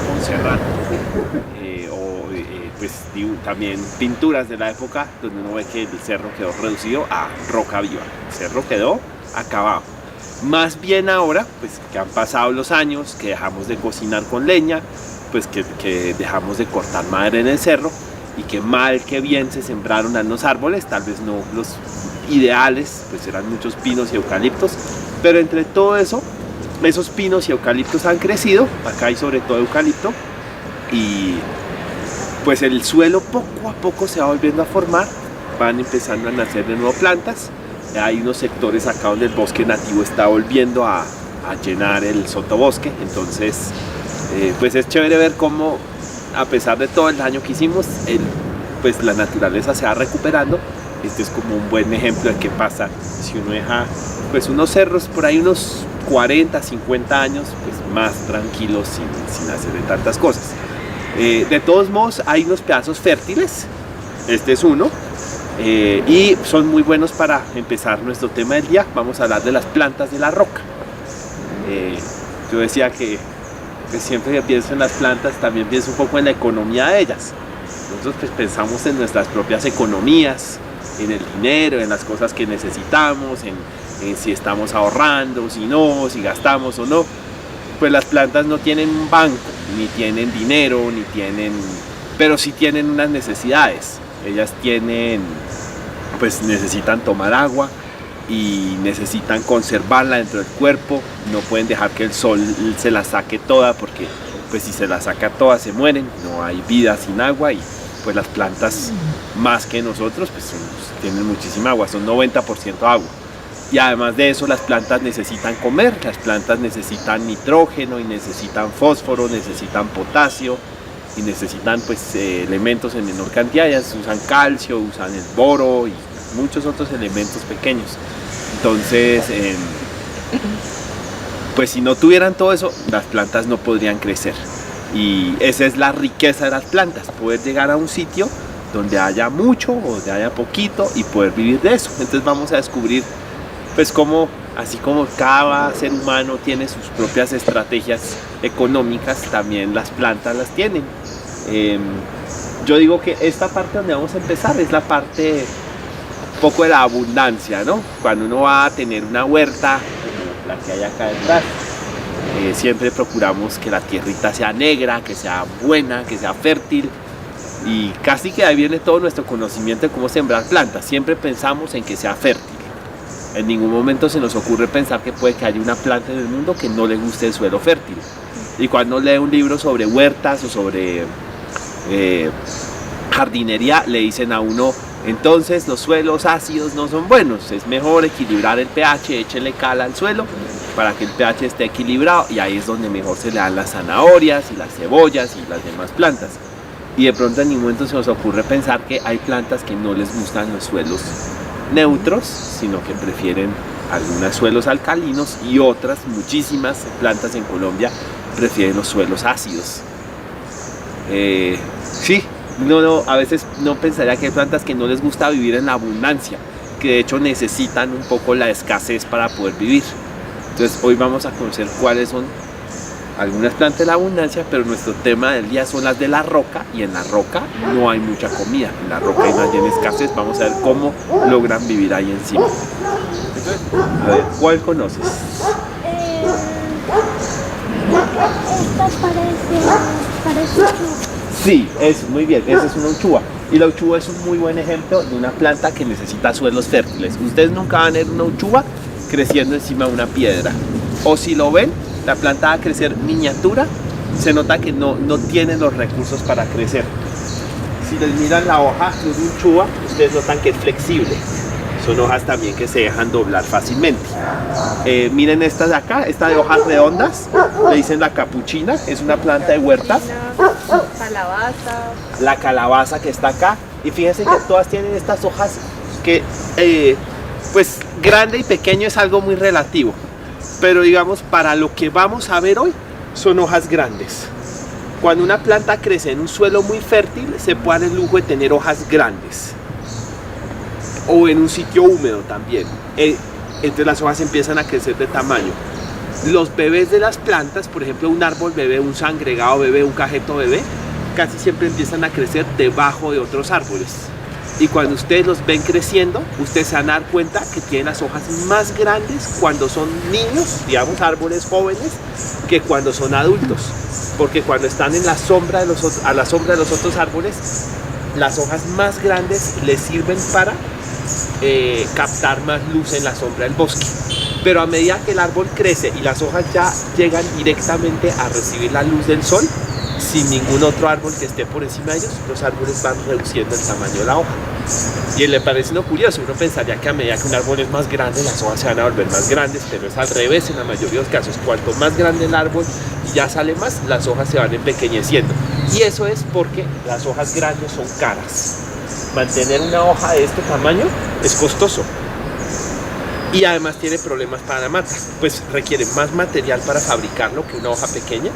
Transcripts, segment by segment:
Montserrat, pues también pinturas de la época donde uno ve que el cerro quedó reducido a roca viva, el cerro quedó acabado. Más bien ahora, pues que han pasado los años, que dejamos de cocinar con leña, pues que dejamos de cortar madera en el cerro, y que mal que bien se sembraron los árboles, tal vez no los ideales, pues eran muchos pinos y eucaliptos, pero entre todo eso, esos pinos y eucaliptos han crecido, acá hay sobre todo eucalipto, y pues el suelo poco a poco se va volviendo a formar, van empezando a nacer de nuevo plantas, hay unos sectores acá donde el bosque nativo está volviendo a llenar el sotobosque, entonces pues es chévere ver cómo a pesar de todo el daño que hicimos, pues la naturaleza se va recuperando. Este es como un buen ejemplo de qué pasa si uno deja pues unos cerros por ahí unos 40, 50 años pues más tranquilos sin hacer tantas cosas. De todos modos hay unos pedazos fértiles, este es uno, y son muy buenos para empezar nuestro tema del día. Vamos a hablar de las plantas de la roca. Yo decía que siempre que pienso en las plantas también pienso un poco en la economía de ellas. Nosotros pues pensamos en nuestras propias economías, en el dinero, en las cosas que necesitamos, en si estamos ahorrando, si no, si gastamos o no. Pues las plantas no tienen un banco, ni tienen dinero, pero sí tienen unas necesidades. Ellas pues necesitan tomar agua y necesitan conservarla dentro del cuerpo, no pueden dejar que el sol se la saque toda, porque pues si se la saca toda se mueren, no hay vida sin agua, y pues las plantas más que nosotros pues tienen muchísima agua, son 90% agua. Y además de eso las plantas necesitan comer, las plantas necesitan nitrógeno y necesitan fósforo, necesitan potasio y necesitan pues elementos en menor cantidad. Ellas usan calcio, usan el boro y muchos otros elementos pequeños. Entonces pues si no tuvieran todo eso, las plantas no podrían crecer, y esa es la riqueza de las plantas, poder llegar a un sitio donde haya mucho o donde haya poquito y poder vivir de eso. Entonces vamos a descubrir pues cómo, así como cada ser humano tiene sus propias estrategias económicas, también las plantas las tienen. Yo digo que esta parte donde vamos a empezar es la parte un poco de la abundancia, ¿no? Cuando uno va a tener una huerta, como la que hay acá detrás, siempre procuramos que la tierrita sea negra, que sea buena, que sea fértil, y casi que ahí viene todo nuestro conocimiento de cómo sembrar plantas. Siempre pensamos en que sea fértil. En ningún momento se nos ocurre pensar que puede que haya una planta en el mundo que no le guste el suelo fértil. Y cuando lee un libro sobre huertas o sobre jardinería, le dicen a uno: entonces los suelos ácidos no son buenos, es mejor equilibrar el pH, échele cal al suelo para que el pH esté equilibrado, y ahí es donde mejor se le dan las zanahorias y las cebollas y las demás plantas. Y de pronto en ningún momento se nos ocurre pensar que hay plantas que no les gustan los suelos neutros, sino que prefieren algunos suelos alcalinos, y otras, muchísimas plantas en Colombia prefieren los suelos ácidos. Sí, a veces no pensaría que hay plantas que no les gusta vivir en la abundancia, que de hecho necesitan un poco la escasez para poder vivir. Entonces hoy vamos a conocer cuáles son algunas plantas de la abundancia, pero nuestro tema del día son las de la roca, y en la roca no hay mucha comida, en la roca hay más bien escasez. Vamos a ver cómo logran vivir ahí encima. Entonces, a ver, ¿cuál conoces? Esta parece uchuva. Sí, eso, muy bien, esa es una uchuva. Y la uchuva es un muy buen ejemplo de una planta que necesita suelos fértiles. Ustedes nunca van a ver una uchuva creciendo encima de una piedra, o si lo ven, la planta va a crecer miniatura, se nota que no tiene los recursos para crecer. Si les miran la hoja de una uchuva, ustedes notan que es flexible. Son hojas también que se dejan doblar fácilmente. Miren esta de acá, esta de hojas redondas, le dicen la capuchina, es una planta de huerta. Calabaza. La calabaza que está acá, y fíjense que todas tienen estas hojas que, pues grande y pequeño es algo muy relativo. Pero digamos, para lo que vamos a ver hoy, son hojas grandes. Cuando una planta crece en un suelo muy fértil, se puede dar el lujo de tener hojas grandes. O en un sitio húmedo también. Entonces las hojas empiezan a crecer de tamaño. Los bebés de las plantas, por ejemplo un árbol bebé, un sangregado bebé, un cajeto bebé, casi siempre empiezan a crecer debajo de otros árboles. Y cuando ustedes los ven creciendo, ustedes se van a dar cuenta que tienen las hojas más grandes cuando son niños, digamos árboles jóvenes, que cuando son adultos. Porque cuando están en la sombra de a la sombra de los otros árboles, las hojas más grandes les sirven para captar más luz en la sombra del bosque. Pero a medida que el árbol crece y las hojas ya llegan directamente a recibir la luz del sol, sin ningún otro árbol que esté por encima de ellos, los árboles van reduciendo el tamaño de la hoja. Y le parece lo curioso, uno pensaría que a medida que un árbol es más grande, las hojas se van a volver más grandes, pero es al revés en la mayoría de los casos. Cuanto más grande el árbol y ya sale más, las hojas se van empequeñeciendo. Y eso es porque las hojas grandes son caras. Mantener una hoja de este tamaño es costoso. Y además tiene problemas para la mata, pues requiere más material para fabricarlo que una hoja pequeña.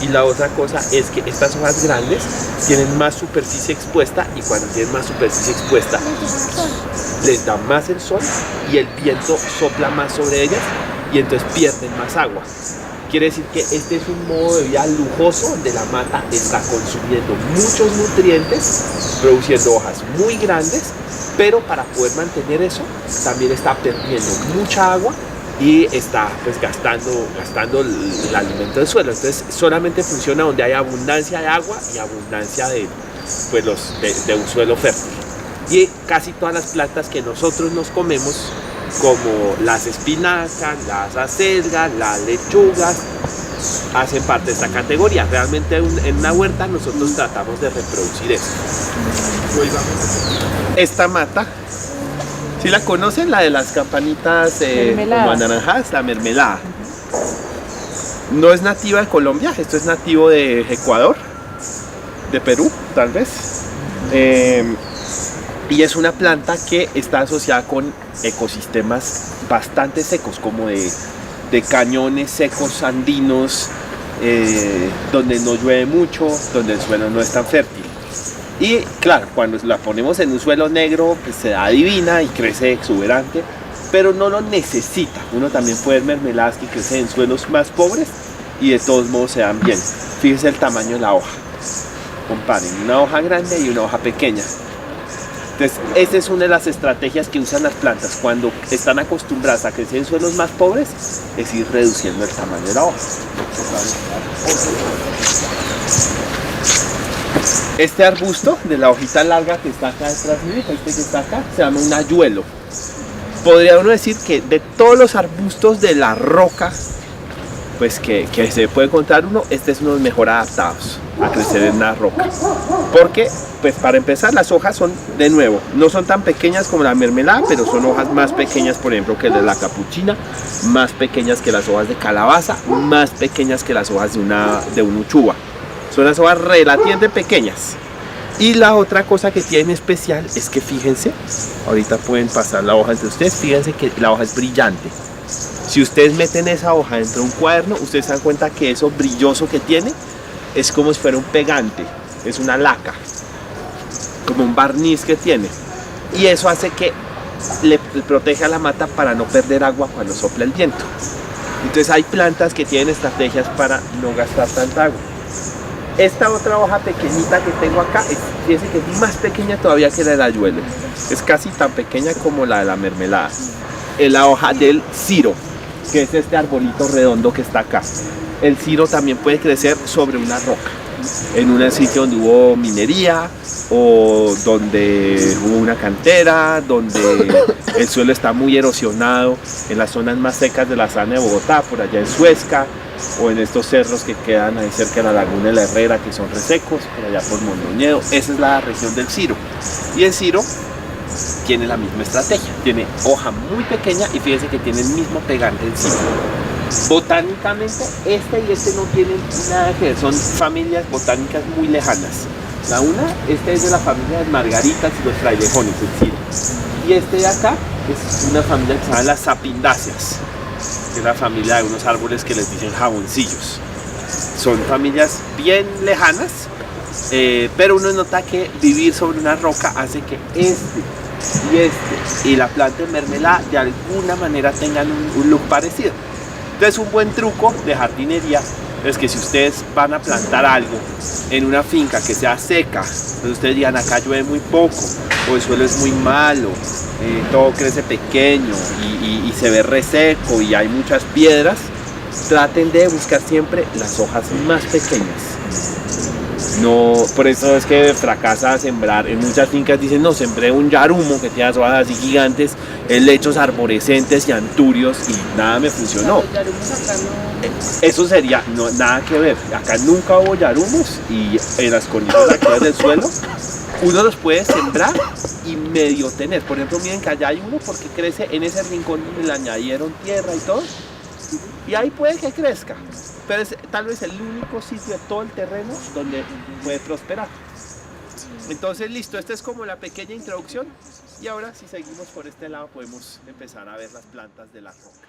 Y la otra cosa es que estas hojas grandes tienen más superficie expuesta, y cuando tienen más superficie expuesta les da más el sol y el viento sopla más sobre ellas y entonces pierden más agua. Quiere decir que este es un modo de vida lujoso donde la mata está consumiendo muchos nutrientes, produciendo hojas muy grandes, pero para poder mantener eso también está perdiendo mucha agua y está pues gastando el alimento del suelo. Entonces solamente funciona donde hay abundancia de agua y abundancia de un suelo fértil. Y casi todas las plantas que nosotros nos comemos, como las espinacas, las acelgas, las lechugas, hacen parte de esta categoría. Realmente en una huerta nosotros tratamos de reproducir eso. Esta mata, ¿sí la conocen? La de las campanitas como anaranjadas, la mermelada. No es nativa de Colombia, esto es nativo de Ecuador, de Perú tal vez. Y es una planta que está asociada con ecosistemas bastante secos, como de cañones secos andinos, donde no llueve mucho, donde el suelo no es tan fértil. Y claro, cuando la ponemos en un suelo negro, pues se da divina y crece exuberante, pero no lo necesita. Uno también puede ver mermeladas que crecen en suelos más pobres y de todos modos se dan bien. Fíjense el tamaño de la hoja. Comparen una hoja grande y una hoja pequeña. Entonces, esa es una de las estrategias que usan las plantas cuando están acostumbradas a crecer en suelos más pobres, es ir reduciendo el tamaño de la hoja. Este arbusto de la hojita larga que está acá detrás mío, este que está acá, se llama un ayuelo. Podría uno decir que de todos los arbustos de la roca, pues que se puede encontrar uno, este es uno de los mejor adaptados a crecer en una roca. Porque, pues para empezar, las hojas son, de nuevo, no son tan pequeñas como la mermelada, pero son hojas más pequeñas, por ejemplo, que de la capuchina, más pequeñas que las hojas de calabaza, más pequeñas que las hojas de un uchuva. Son las hojas relativamente pequeñas. Y la otra cosa que tiene especial es que fíjense, ahorita pueden pasar la hoja entre ustedes, fíjense que la hoja es brillante. Si ustedes meten esa hoja dentro de un cuaderno, ustedes se dan cuenta que eso brilloso que tiene es como si fuera un pegante, es una laca, como un barniz que tiene. Y eso hace que le protege a la mata para no perder agua cuando sopla el viento. Entonces hay plantas que tienen estrategias para no gastar tanta agua. Esta otra hoja pequeñita que tengo acá, fíjense que es más pequeña todavía que la del ayuelo. Es casi tan pequeña como la de la mermelada. Es la hoja del ciro, que es este arbolito redondo que está acá. El ciro también puede crecer sobre una roca, en un sitio donde hubo minería o donde hubo una cantera, donde el suelo está muy erosionado, en las zonas más secas de la Sabana de Bogotá, por allá en Suezca, o en estos cerros que quedan ahí cerca de la Laguna de la Herrera, que son resecos, por allá por Mondoñedo. Esa es la región del ciro. Y el ciro tiene la misma estrategia, tiene hoja muy pequeña y fíjense que tiene el mismo pegante del ciro. Botánicamente, este y este no tienen nada que ver, son familias botánicas muy lejanas. Este es de la familia de margaritas y los frailejones, el ciro. Y este de acá es una familia que se llama las sapindáceas, que es la familia de unos árboles que les dicen jaboncillos. Son familias bien lejanas, pero uno nota que vivir sobre una roca hace que este y la planta de mermelada de alguna manera tengan un look parecido. Entonces un buen truco de jardinería es que si ustedes van a plantar algo en una finca que sea seca, entonces ustedes digan acá llueve muy poco o el suelo es muy malo, todo crece pequeño y se ve reseco y hay muchas piedras, traten de buscar siempre las hojas más pequeñas. No, por eso es que fracasa sembrar. En muchas fincas dicen, no, sembré un yarumo que tiene las hojas así gigantes, helechos arborescentes y anturios y nada me funcionó. Los yarumos acá no. Eso sería, no, nada que ver. Acá nunca hubo yarumos y en las condiciones actuales del suelo uno los puede sembrar y medio tener. Por ejemplo, miren que allá hay uno porque crece en ese rincón donde le añadieron tierra y todo. Y ahí puede que crezca, pero es tal vez el único sitio de todo el terreno donde puede prosperar. Entonces listo, esta es como la pequeña introducción y ahora si seguimos por este lado podemos empezar a ver las plantas de la roca.